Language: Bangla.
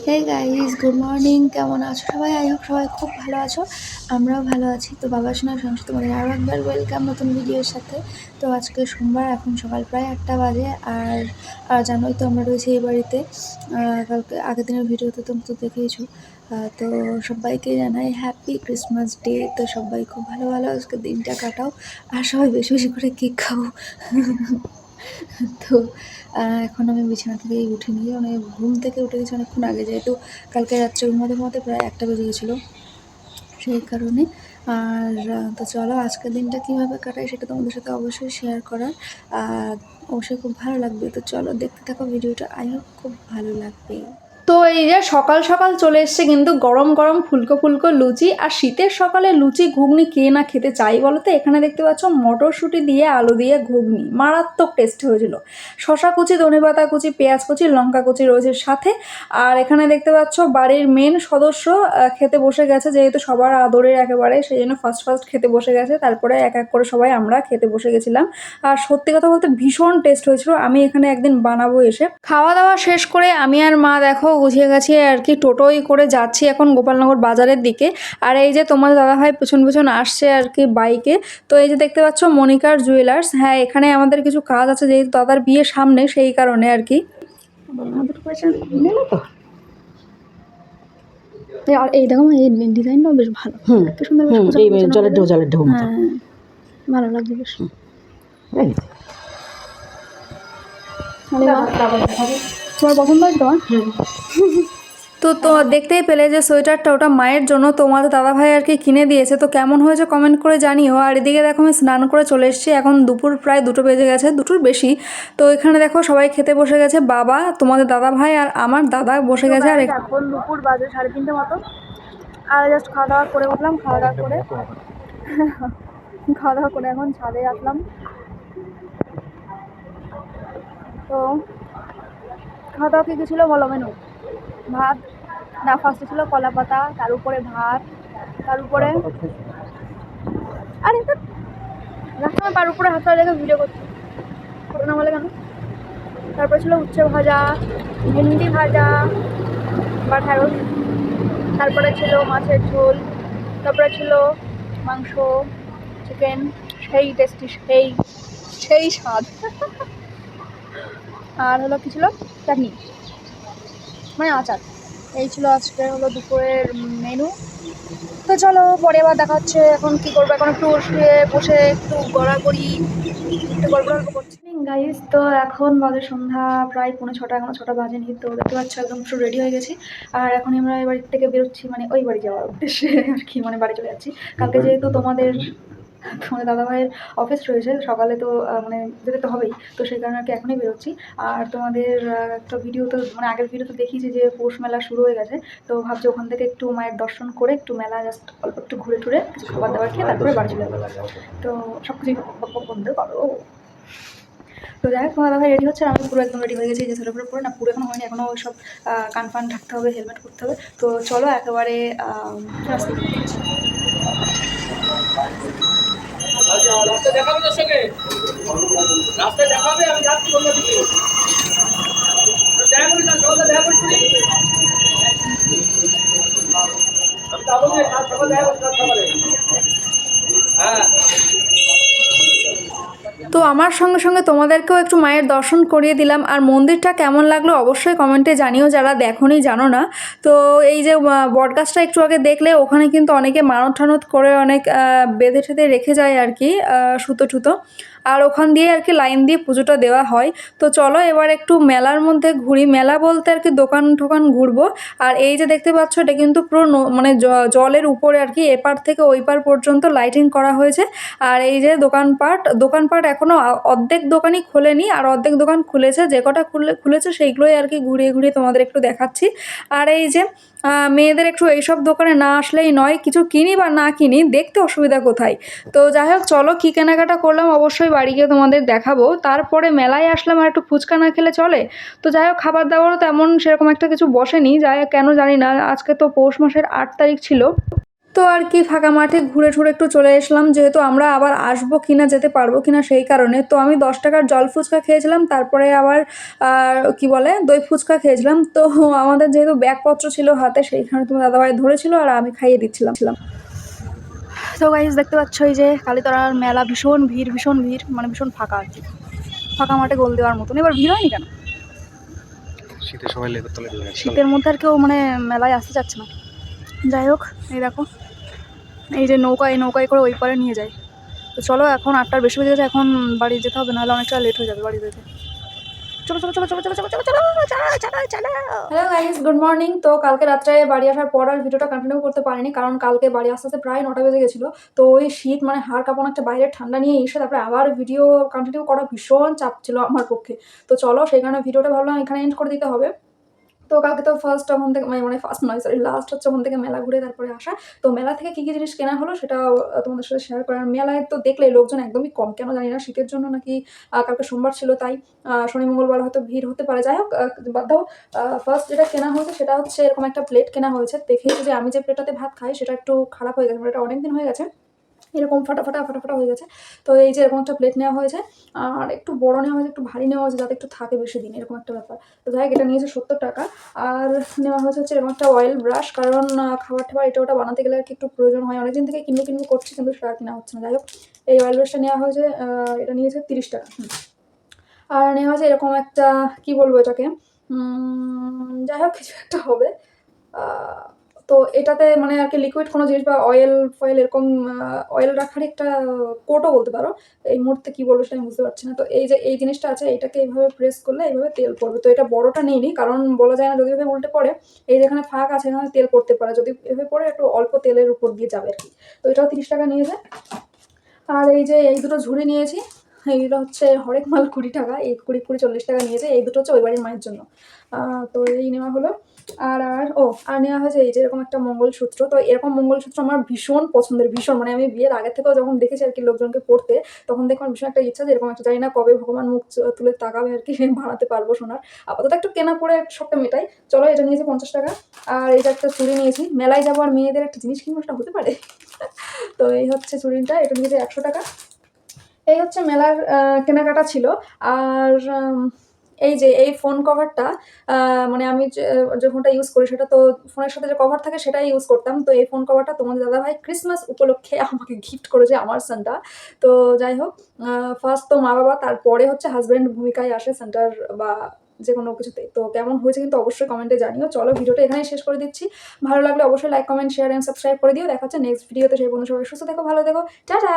Hey guys, good morning. কেমন আছো সবাই? আই হোপ সবাই খুব ভালো আছো। আমরাও ভালো আছি। তো বাবা সোনার সংসার তোমাদের আরও একবার ওয়েলকাম নতুন ভিডিওর সাথে। তো আজকে সোমবার, এখন সকাল প্রায় 8টা বাজে। আর জানোই তো আমরা রয়েছি এই বাড়িতে। কালকে আগের দিনের ভিডিওতে তোমরা তো দেখেইছো। তো সবাইকে জানাই হ্যাপি ক্রিসমাস ডে। তো সবাই খুব ভালো ভালো আজকে দিনটা কাটাও, আর সবাই বেশি বেশি করে কেক খাও। তো এখন আমি বিছানা থেকেই উঠিনি, মানে ঘুম থেকে উঠে গেছি অনেকক্ষণ আগে, যেহেতু কালকে রাত্রে ঘুমাতে ঘুমাতে প্রায় 1টা বেজে গেছিলো, সেই কারণে। আর তো চলো আজকের দিনটা কীভাবে কাটাই সেটা তোমাদের সাথে অবশ্যই শেয়ার করার অবশ্যই খুব ভালো লাগবে। তো চলো দেখতে থাকো ভিডিওটা, আই হোপ খুব ভালো লাগবে। তো এই যে সকাল সকাল চলে এসছে কিন্তু গরম গরম ফুলকো ফুলকো লুচি। আর শীতের সকালে লুচি ঘুগনি কে না খেতে চাই বলো তো? এখানে দেখতে পাচ্ছ মটরশুঁটি দিয়ে আলু দিয়ে ঘুগনি, মারাত্মক টেস্ট হয়েছিল। শশা কুচি, ধনেপাতা কুচি, পেঁয়াজ কুচি, লঙ্কা কুচি রয়েছে সাথে। আর এখানে দেখতে পাচ্ছ বাড়ির মেন সদস্য খেতে বসে গেছে, যেহেতু সবার আদরের একেবারে, সেই জন্য ফার্স্ট খেতে বসে গেছে। তারপরে এক এক করে সবাই আমরা খেতে বসে গেছিলাম। আর সত্যি কথা বলতে ভীষণ টেস্ট হয়েছিল। আমি এখানে একদিন বানাবো এসে। খাওয়া দাওয়া শেষ করে আমি আর মা দেখো গুছিয়ে গেছি আর কি, টোটোই করে যাচ্ছি এখন গোপালনগর বাজারের দিকে। আর এই যে তোমার দাদাভাই পেছন পেছন আসছে আর কি বাইকে। তো এই যে দেখতে পাচ্ছ মনিকার জুয়েলার্স। হ্যাঁ, এখানে আমাদের কিছু কাজ আছে, যেহেতু দাদার বিয়ে সামনে, সেই কারণে আর কি। আর এই দেখো এই ডিজাইনটাও বেশ ভালো, কি সুন্দর, জলের ঢেউ মতো। হ্যাঁ, ভালো লাগছে বেশ। তোমার পছন্দ হয়েছে তোমার? তো দেখতেই পেলে যে সোয়েটারটা ওটা মায়ের জন্য তোমাদের দাদাভাই আর কি কিনে দিয়েছে। তো কেমন হয়েছে কমেন্ট করে জানিও। আর এদিকে দেখো আমি স্নান করে চলে এসেছি, এখন দুপুর প্রায় 2টো বেজে গেছে, 2টোর বেশি। তো এখানে দেখো সবাই খেতে বসে গেছে, বাবা, তোমাদের দাদাভাই আর আমার দাদা বসে গেছে। আর এখন দুপুর বাজে 3:30 মতো। আর জাস্ট খাওয়া দাওয়া করে উঠলাম, খাওয়া দাওয়া করে এখন ছাদে আসলাম। তো খাওয়া দাওয়া কী ছিল বলো? মেনু ভাত, না ফার্স্টে ছিল কলা পাতা, তার উপরে ভাত, তার উপরে আরে রাস্তা, তার উপরে হাতটা রেখে ভিডিও করছি, ফটো না বলে কেন। তারপরে ছিল উচ্ছে ভাজা, ভেন্ডি ভাজা বা ঢ্যাঁড়স, তারপরে ছিল মাছের ঝোল, তারপরে ছিল মাংস, চিকেন, সেই টেস্টি, সেই স্বাদ। আর হলো কি ছিল, চাটনি, মানে আচার। এই ছিল আজকে হলো দুপুরের মেনু। তো চলো পরে আবার দেখা হচ্ছে। এখন কি করবো, এখন একটু বসে একটু গড়াগড়ি, একটু গল্প করছি গাইস। তো এখন বাজে সন্ধ্যা প্রায় 5:45, এখনো 6টা বাজেনি। তো দেখতে পাচ্ছ একদম পুরো রেডি হয়ে গেছি। আর এখন আমরা এই বাড়ি থেকে বেরোচ্ছি, মানে ওই বাড়ি যাওয়ার উদ্দেশ্যে আর কি, মানে বাড়ি চলে যাচ্ছি। কালকে যেহেতু তোমাদের দাদাভাইয়ের অফিস রয়েছে সকালে, তো মানে যেতে তো হবেই, তো সেই কারণে আর কি এখনই বেরোচ্ছি। আর তোমাদের একটা ভিডিও তো, মানে আগের ভিডিও তো দেখিয়েছি যে পৌষ মেলা শুরু হয়ে গেছে। তো ভাবছি ওখান থেকে একটু মায়ের দর্শন করে একটু মেলা জাস্ট অল্প একটু ঘুরে টুরে কিছু খাবার দাবার খেয়ে তারপরে বাড়ি চলে যাবো। তো সব কিছুই বন্ধ করো। তো যাই হোক, তোমার দাদাভাই রেডি হচ্ছে, আমি পুরো একদম রেডি হয়ে গেছি। যে ছোটো পুরো না, পুরো এখনো হয়নি, এখনও ওই সব কান ফান ঢাকতে হবে, হেলমেট করতে হবে। তো চলো একেবারে রাস্তায় দেখাবে তোর সঙ্গে, রাস্তায় দেখাবে, আমি যাচ্ছি অন্যদিকে। দেখা করি, তার সকালে দেখা করি, আমি যাবো যে তার সকালে দেখা করি, তার সকালে। হ্যাঁ। তো আমার সঙ্গে সঙ্গে তোমাদেরকেও একটু মায়ের দর্শন করিয়ে দিলাম। আর মন্দিরটা কেমন লাগলো অবশ্যই কমেন্টে জানিও, যারা দেখোনি জানো না। তো এই যে বটগাছটা একটু আগে দেখলে, ওখানে কিন্তু অনেকে মানত ঠানত করে অনেক বেঁধে ঠেঁধে রেখে যায় আর কি, সুতো টুতো। আর ওখান দিয়ে আর কি লাইন দিয়ে পুজোটা দেওয়া হয়। তো চলো এবার একটু মেলার মধ্যে ঘুরি, মেলা বলতে আর কি দোকান ঠোকান ঘুরবো। আর এই যে দেখতে পাচ্ছ, এটা কিন্তু পুরো মানে জলের উপরে আর কি, এপার থেকে ওই পার পর্যন্ত লাইটিং করা হয়েছে। আর এই যে দোকানপাট এখনও অর্ধেক দোকানই খোলেনি, আর অর্ধেক দোকান খুলেছে। যে কটা খুলেছে সেইগুলোই আর কি ঘুরিয়ে ঘুরিয়ে তোমাদের একটু দেখাচ্ছি। আর এই যে মেয়েদের একটু এইসব দোকানে না আসলেই নয়, কিছু কিনি বা না কিনি, দেখতে অসুবিধা কোথায়। তো যাই হোক, চলো কী কেনাকাটা করলাম অবশ্যই বাড়ি গিয়ে তোমাদের দেখাবো। তারপরে মেলায় আসলাম, আর একটু ফুচকা না খেলে চলে। তো যাই হোক, খাবার দাবারও তেমন সেরকম একটা কিছু বসেনি, যাই হোক কেন জানি না। আজকে তো পৌষ মাসের 8 তারিখ ছিল। তো আর কি ফাঁকা মাঠে ঘুরে ঠুরে একটু চলে এসলাম, যেহেতু আমরা আবার আসবো কিনা যেতে পারবো কিনা সেই কারণে। তো আমি 10 টাকার জল ফুচকা খেয়েছিলাম, তারপরে আবার কি বলে দই ফুচকা খেয়েছিলাম। তো আমাদের যেহেতু ব্যাগপত্র ছিল হাতে, সেইখানে তুমি দাদাভাই ধরেছিল আর আমি খাইয়ে দিচ্ছিলাম। তো গাইস দেখতে পাচ্ছ এই যে কালীতলার মেলা, ভীষণ ভিড় মানে ভীষণ ফাঁকা আর কি, ফাঁকা মাঠে গোল দেওয়ার মতন। এবার ভিড় হয়নি কেন? শীতে সবাই লেপের তলে ঢুকে গেছে। শীতের মধ্যে আর কেউ মানে মেলায় আসতে চাচ্ছে না। যাই হোক, এই দেখো এই যে নৌকায় করে ওই পারে নিয়ে যায়। তো চলো, এখন 8টার বেশি বেজে গেছে, এখন বাড়ি যেতে হবে, নাহলে অনেকটা লেট হয়ে যাবে বাড়ি যেতে। চলো চলো চলো চলো চলো চলো চলো চলো চলো। Hello guys, good morning. তো কালকে রাত্রে বাড়ি আসার পর আর ভিডিওটা কন্টিনিউ করতে পারিনি, কারণ কালকে বাড়ি আস্তে আস্তে প্রায় 9টা বেজে গেছিলো। তো ওই শীত মানে হাড় কাঁপানো একটা বাইরের ঠান্ডা নিয়ে এসে তারপরে আবার ভিডিও কন্টিনিউ করা ভীষণ চাপ ছিল আমার পক্ষে। তো চলো, সেই কারণে ভিডিওটা ভাবলাম এখানে এন্ড করে দিতে হবে। তো কালকে তো ফার্স্ট ওখান থেকে মানে ফার্স্ট নয় সরি লাস্ট হচ্ছে ওখান থেকে মেলা ঘুরে তারপরে আসা। তো মেলা থেকে কী কী জিনিস কেনা হলো সেটাও তোমাদের সাথে শেয়ার করার। মেলায় তো দেখলে লোকজন একদমই কম, কেন জানি না, শীতের জন্য নাকি কালকে সোমবার ছিল তাই শনি মঙ্গলবার হয়তো ভিড় হতে পারে। যাই হোক, বাদ দাও। ফার্স্ট যেটা কেনা হয়েছে সেটা হচ্ছে এরকম একটা প্লেট কেনা হয়েছে। দেখেই যে আমি যে প্লেটটাতে ভাত খাই সেটা একটু খারাপ হয়ে গেছে, মানে এটা অনেকদিন হয়ে গেছে, এরকম ফাটা হয়ে গেছে। তো এই যে এরকম একটা প্লেট নেওয়া হয়েছে, আর একটু বড় নেওয়া হয়েছে, একটু ভারী নেওয়া হয়েছে যাতে একটু থাকে বেশি দিন, এরকম একটা ব্যাপার। তো যাই হোক, এটা নিয়েছে 70 টাকা। আর নেওয়া হয়েছে হচ্ছে এরকম একটা অয়েল ব্রাশ, কারণ খাবার টাবার এটা ওটা বানাতে গেলে আর কি একটু প্রয়োজন হয়। অনেকদিন থেকে কিনবো করছি, কিন্তু সেটা কেনা হচ্ছে না। যাই হোক, এই অয়েল ব্রাশটা নেওয়া হয়েছে, এটা নিয়েছে 30 টাকা। আর নেওয়া হয়েছে এরকম একটা, কি বলবো এটাকে, যাই হোক কিছু একটা হবে। তো এটাতে মানে আর কি লিকুইড কোনো জিনিস বা অয়েল ফয়েল এরকম অয়েল রাখার একটা কোটও বলতে পারো। এই মুহূর্তে কী বলবো সেটা আমি বুঝতে পারছি না। তো এই যে এই জিনিসটা আছে, এটাকে এইভাবে প্রেস করলে এইভাবে তেল পড়বে। তো এটা বড়টা নিইনি, কারণ বলা যায় না যদি এভাবে উল্টে পড়ে, এই যেখানে ফাঁক আছে এখানে তেল পড়তে পারে, যদি এভাবে পড়ে একটু অল্প তেলের উপর দিয়ে যাবে আর কি। তো এটাও 30 টাকা নিয়েছে। আর এই যে এই দুটো ঝুড়ি নিয়েছি, এইগুলো হচ্ছে হরেক মাল 20 টাকা, এই 40 টাকা নিয়েছে। এই দুটো হচ্ছে ওই বাড়ির মায়ের জন্য। তো এই নেওয়া হলো। আর নেওয়া হয়েছে এই যে এরকম একটা মঙ্গলসূত্র। তো এরকম মঙ্গলসূত্র আমার ভীষণ পছন্দের, ভীষণ, মানে আমি বিয়ের আগে থেকেও যখন দেখেছি আর কি লোকজনকে পড়তে, তখন দেখো ভীষণ একটা ইচ্ছা যে এরকম একটা, জানি না কবে ভগবান মুখ তুলে তাকাবে আর কি বানাতে পারবো সোনার। আপাতত একটু কেনা পড়ে সবটা মেটাই। চলো, এটা নিয়েছি 50 টাকা। আর এই যে একটা চুড়ি নিয়েছি, মেলায় যাবো আর মেয়েদের একটা জিনিস কিনবো, সেটা হতে পারে। তো এই হচ্ছে চুড়িটা, এটা নিয়েছে 100 টাকা। এই হচ্ছে মেলার কেনাকাটা ছিল। আর এই যে এই ফোন কভারটা, মানে আমি যে ফোনটা ইউজ করি সেটা তো ফোনের সাথে যে কভার থাকে সেটাই ইউজ করতাম। তো এই ফোন কভারটা তোমাদের দাদাভাই ক্রিসমাস উপলক্ষে আমাকে গিফট করেছে, আমার সানটা। তো যাই হোক, ফার্স্ট তো মা বাবা, তারপরে হচ্ছে হাজব্যান্ড ভূমিকায় আসে সেন্টার বা যে কোনো কিছুতে। তো কেমন হয়েছে কিন্তু অবশ্যই কমেন্টে জানিও। চলো, ভিডিওটা এখানেই শেষ করে দিচ্ছি। ভালো লাগলে অবশ্যই like comment share and subscribe করে দিও। দেখা হচ্ছে নেক্সট ভিডিওতে। সেই বন্ধু সবাই সুস্থ থেকো, ভালো থেকো, টাটা।